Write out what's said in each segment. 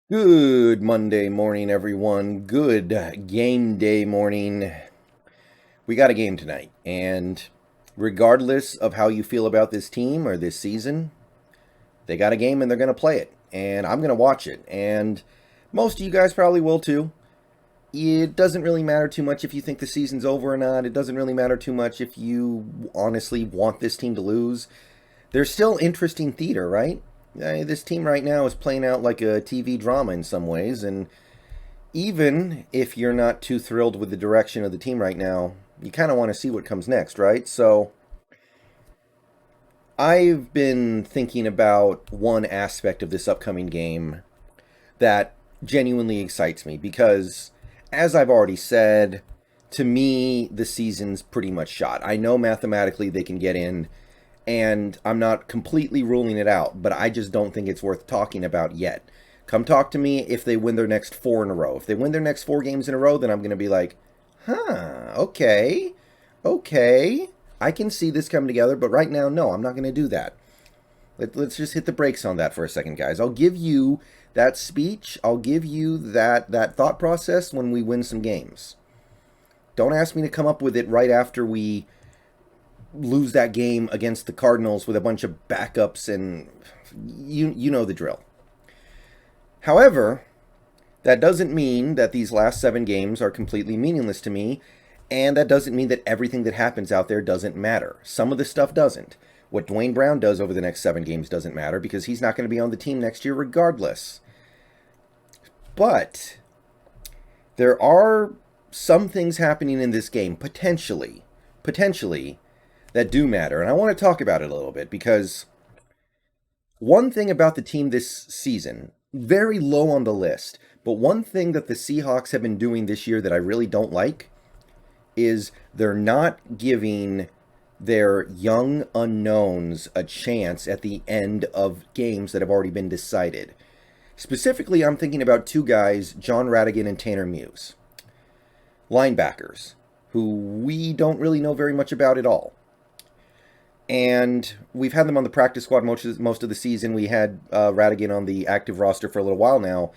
Good Monday morning, everyone. Good game day morning. We got a game tonight, and regardless of how you feel about this team or this season, they got a game and they're going to play it, and I'm going to watch it, and most of you guys probably will too. It doesn't really matter too much if you think the season's over or not. It doesn't really matter too much if you honestly want this team to lose. There's still interesting theater, right? This team right now is playing out like a TV drama in some ways, and even if you're not too thrilled with the direction of the team right now, you kind of want to see what comes next, right? So I've been thinking about one aspect of this upcoming game that genuinely excites me because, as I've already said, to me, the season's pretty much shot. I know mathematically they can get in, and I'm not completely ruling it out, but I just don't think it's worth talking about yet. Come talk to me if they win their next four in a row. If they win their next four games in a row, then I'm going to be like, okay, okay. I can see this coming together, but right now, no, I'm not going to do that. Let's just hit the brakes on that for a second, guys. I'll give you that speech. I'll give you that thought process when we win some games. Don't ask me to come up with it right after we lose that game against the Cardinals with a bunch of backups, and you know the drill. However, that doesn't mean that these last 7 games are completely meaningless to me, and that doesn't mean that everything that happens out there doesn't matter. Some of the stuff doesn't. What Dwayne Brown does over the next 7 games doesn't matter because he's not going to be on the team next year regardless. But there are some things happening in this game, potentially, that do matter. And I want to talk about it a little bit because one thing about the team this season, very low on the list, but one thing that the Seahawks have been doing this year that I really don't like is they're not giving their young unknowns a chance at the end of games that have already been decided. Specifically, I'm thinking about 2 guys, John Radigan and Tanner Muse, linebackers, who we don't really know very much about at all. And we've had them on the practice squad most of the season. We had Radigan on the active roster for a little while now.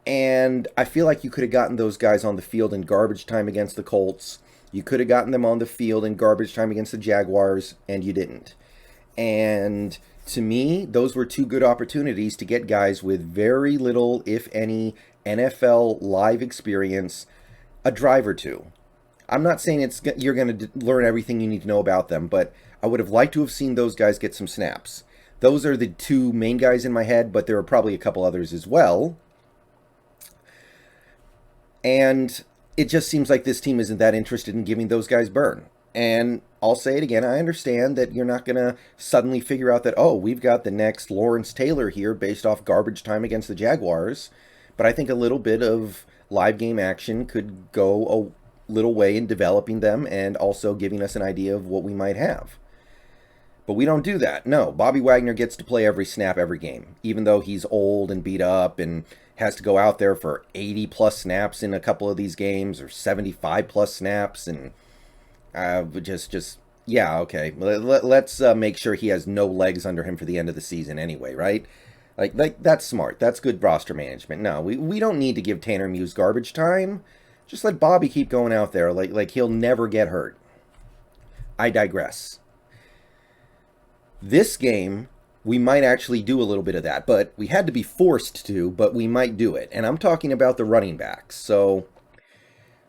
And I feel like you could have gotten those guys on the field in garbage time against the Colts. You could have gotten them on the field in garbage time against the Jaguars, and you didn't. And to me, those were 2 good opportunities to get guys with very little, if any, NFL live experience a drive or two. I'm not saying you're going to learn everything you need to know about them, but I would have liked to have seen those guys get some snaps. Those are the 2 main guys in my head, but there are probably a couple others as well. And it just seems like this team isn't that interested in giving those guys burn. And I'll say it again, I understand that you're not going to suddenly figure out that, oh, we've got the next Lawrence Taylor here based off garbage time against the Jaguars. But I think a little bit of live game action could go a little way in developing them and also giving us an idea of what we might have. But we don't do that. No, Bobby Wagner gets to play every snap every game, even though he's old and beat up and has to go out there for 80 plus snaps in a couple of these games or 75 plus snaps. And yeah, okay. Let's make sure he has no legs under him for the end of the season anyway, right? Like that's smart. That's good roster management. No, we don't need to give Tanner Muse garbage time. Just let Bobby keep going out there. Like he'll never get hurt. I digress. This game, we might actually do a little bit of that, but we had to be forced to, but we might do it. And I'm talking about the running backs. So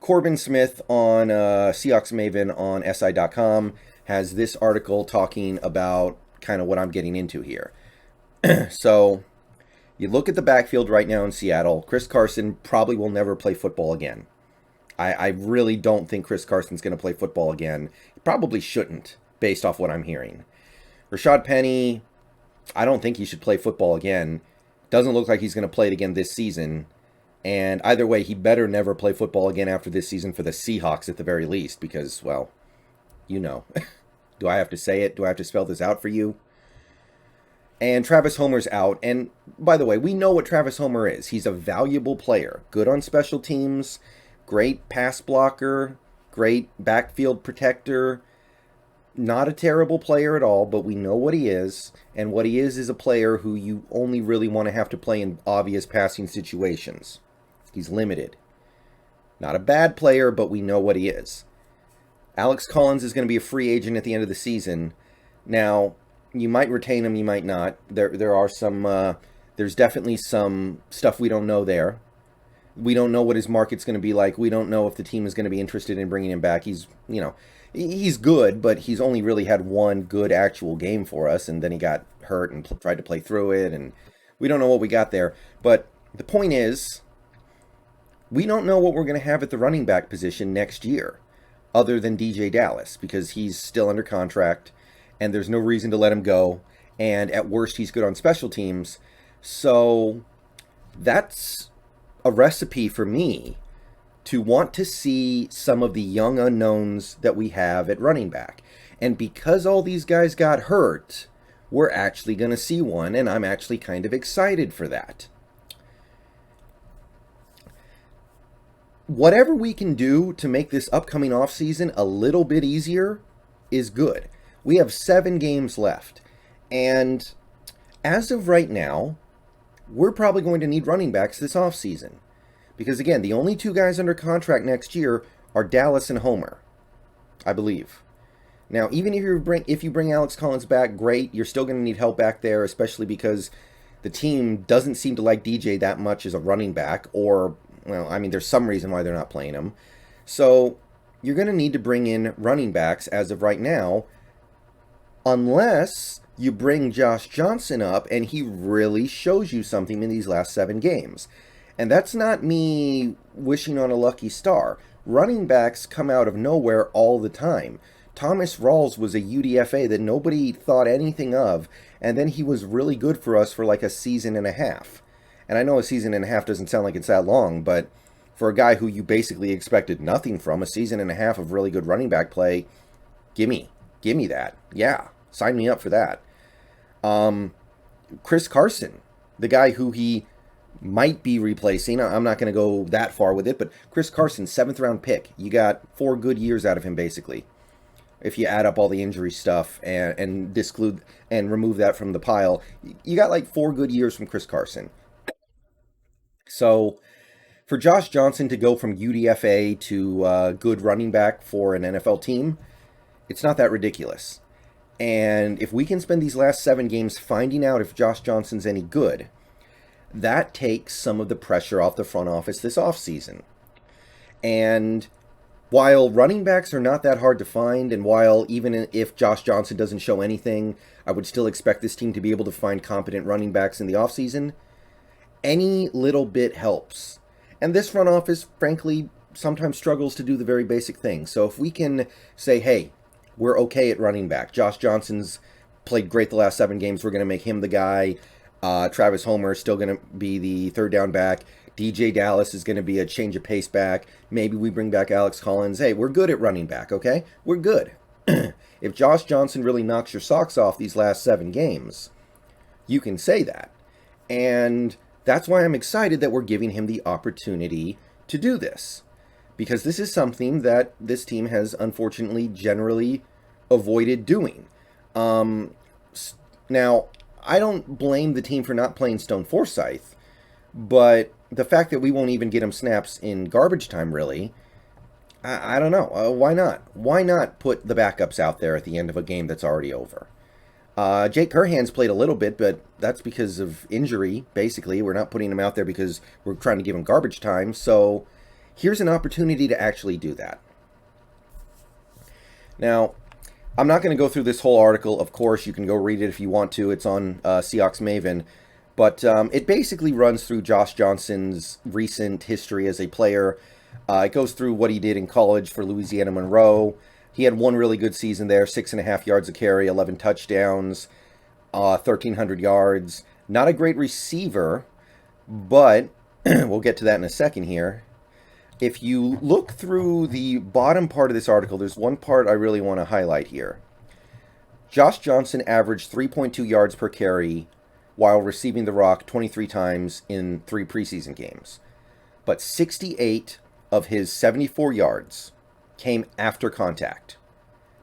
Corbin Smith on Seahawks Maven on SI.com has this article talking about kind of what I'm getting into here. So you look at the backfield right now in Seattle. Chris Carson probably will never play football again. I really don't think Chris Carson's going to play football again. He probably shouldn't, based off what I'm hearing. Rashad Penny, I don't think he should play football again. Doesn't look like he's going to play it again this season. And either way, he better never play football again after this season for the Seahawks at the very least, because, well, you know. Do I have to say it? Do I have to spell this out for you? And Travis Homer's out. And by the way, we know what Travis Homer is. He's a valuable player. Good on special teams. Great pass blocker. Great backfield protector. Not a terrible player at all, but we know what he is. And what he is a player who you only really want to have to play in obvious passing situations. He's limited. Not a bad player, but we know what he is. Alex Collins is going to be a free agent at the end of the season. Now, you might retain him, you might not. There are some, there's definitely some stuff we don't know there. We don't know what his market's going to be like. We don't know if the team is going to be interested in bringing him back. He's, he's good, but he's only really had one good actual game for us, and then he got hurt and tried to play through it, and we don't know what we got there. But the point is, we don't know what we're going to have at the running back position next year, other than DJ Dallas, because he's still under contract, and there's no reason to let him go, and at worst, he's good on special teams. So that's a recipe for me to want to see some of the young unknowns that we have at running back. And because all these guys got hurt, we're actually going to see one, and I'm actually kind of excited for that. Whatever we can do to make this upcoming offseason a little bit easier is good. We have 7 games left, and as of right now, we're probably going to need running backs this offseason. Because again, the only 2 guys under contract next year are Dallas and Homer, I believe. Now, even if you bring Alex Collins back, great. You're still going to need help back there, especially because the team doesn't seem to like DJ that much as a running back. Or, well, I mean, there's some reason why they're not playing him. So you're going to need to bring in running backs as of right now, unless you bring Josh Johnson up and he really shows you something in these last 7 games. And that's not me wishing on a lucky star. Running backs come out of nowhere all the time. Thomas Rawls was a UDFA that nobody thought anything of, and then he was really good for us for like a season and a half. And I know a season and a half doesn't sound like it's that long, but for a guy who you basically expected nothing from, a season and a half of really good running back play, gimme that. Yeah, sign me up for that. Chris Carson, the guy who he might be replacing. I'm not going to go that far with it, but Chris Carson, 7th round pick. You got 4 good years out of him, basically. If you add up all the injury stuff and disclude and remove that from the pile, you got like 4 good years from Chris Carson. So for Josh Johnson to go from UDFA to good running back for an NFL team, it's not that ridiculous. And if we can spend these last 7 games finding out if Josh Johnson's any good, that takes some of the pressure off the front office this offseason. And while running backs are not that hard to find, and while even if Josh Johnson doesn't show anything, I would still expect this team to be able to find competent running backs in the offseason, any little bit helps. And this front office, frankly, sometimes struggles to do the very basic things. So if we can say, hey, we're okay at running back. Josh Johnson's played great the last 7 games. We're going to make him the guy. Travis Homer is still going to be the 3rd down back. DJ Dallas is going to be a change of pace back. Maybe we bring back Alex Collins. Hey, we're good at running back, okay? We're good. If Josh Johnson really knocks your socks off these last 7 games, you can say that. And that's why I'm excited that we're giving him the opportunity to do this. Because this is something that this team has unfortunately generally avoided doing. Now, I don't blame the team for not playing Stone Forsythe, but the fact that we won't even get him snaps in garbage time, really, I don't know. Why not? Why not put the backups out there at the end of a game that's already over? Jake Curhan's played a little bit, but that's because of injury, basically. We're not putting him out there because we're trying to give him garbage time, so here's an opportunity to actually do that. Now, I'm not going to go through this whole article. Of course, you can go read it if you want to. It's on Seahawks Maven. But it basically runs through Josh Johnson's recent history as a player. It goes through what he did in college for Louisiana Monroe. He had 1 really good season there, 6.5 yards a carry, 11 touchdowns, 1,300 yards. Not a great receiver, but we'll get to that in a second here. If you look through the bottom part of this article, there's one part I really want to highlight here. Josh Johnson averaged 3.2 yards per carry while receiving the rock 23 times in 3 preseason games. But 68 of his 74 yards came after contact.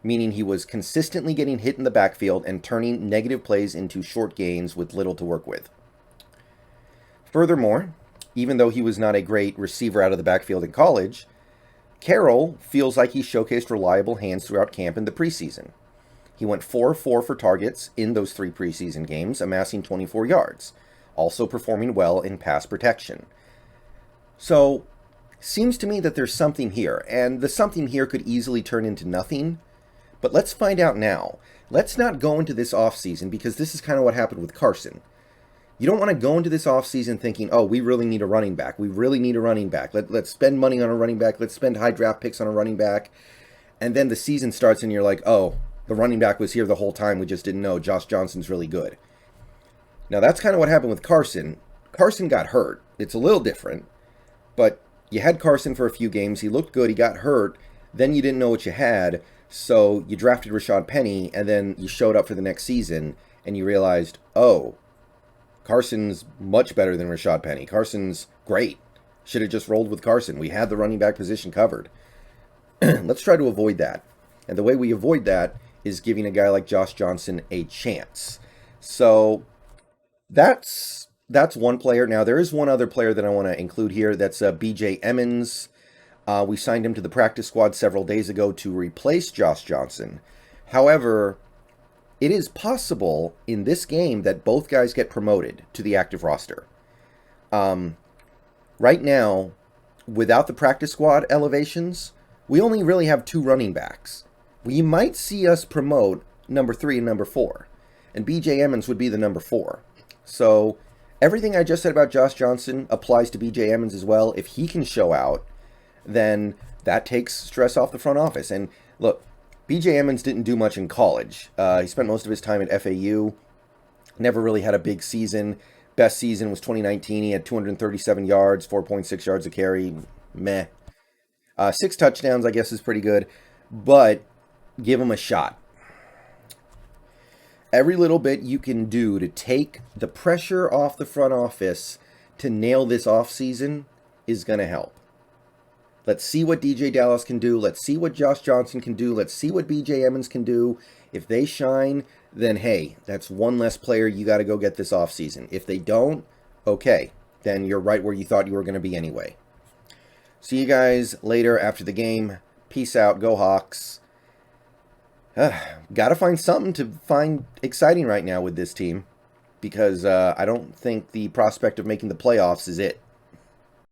meaning he was consistently getting hit in the backfield and turning negative plays into short gains with little to work with. Furthermore, even though he was not a great receiver out of the backfield in college, Carroll feels like he showcased reliable hands throughout camp in the preseason. He went 4-4 for targets in those 3 preseason games, amassing 24 yards, also performing well in pass protection. So, seems to me that there's something here, and the something here could easily turn into nothing, but let's find out now. Let's not go into this offseason, because this is kind of what happened with Carson. You don't want to go into this offseason thinking, oh, we really need a running back. We really need a running back. Let's spend money on a running back. Let's spend high draft picks on a running back. And then the season starts and you're like, oh, the running back was here the whole time. We just didn't know. Josh Johnson's really good. Now, that's kind of what happened with Carson. Carson got hurt. It's a little different. But you had Carson for a few games. He looked good. He got hurt. Then you didn't know what you had. So you drafted Rashad Penny. And then you showed up for the next season. And you realized, oh, Carson's much better than Rashad Penny. Carson's great. Should have just rolled with Carson. We had the running back position covered. Let's try to avoid that. And the way we avoid that is giving a guy like Josh Johnson a chance. So that's one player. Now, there is one other player that I want to include here. That's B.J. Emmons. We signed him to the practice squad several days ago to replace Josh Johnson. However, it is possible in this game that both guys get promoted to the active roster. Right now, without the practice squad elevations, we only really have 2 running backs. We might see us promote number 3 and number 4. And B.J. Emmons would be the number 4. So everything I just said about Josh Johnson applies to B.J. Emmons as well. If he can show out, then that takes stress off the front office. And look, B.J. Emmons didn't do much in college. He spent most of his time at FAU. Never really had a big season. Best season was 2019. He had 237 yards, 4.6 yards a carry. Meh. 6 touchdowns, I guess, is pretty good. But give him a shot. Every little bit you can do to take the pressure off the front office to nail this offseason is going to help. Let's see what DJ Dallas can do. Let's see what Josh Johnson can do. Let's see what B.J. Emmons can do. If they shine, then hey, that's one less player you got to go get this offseason. If they don't, okay, then you're right where you thought you were going to be anyway. See you guys later after the game. Peace out. Go Hawks. Got to find something to find exciting right now with this team, because I don't think the prospect of making the playoffs is it.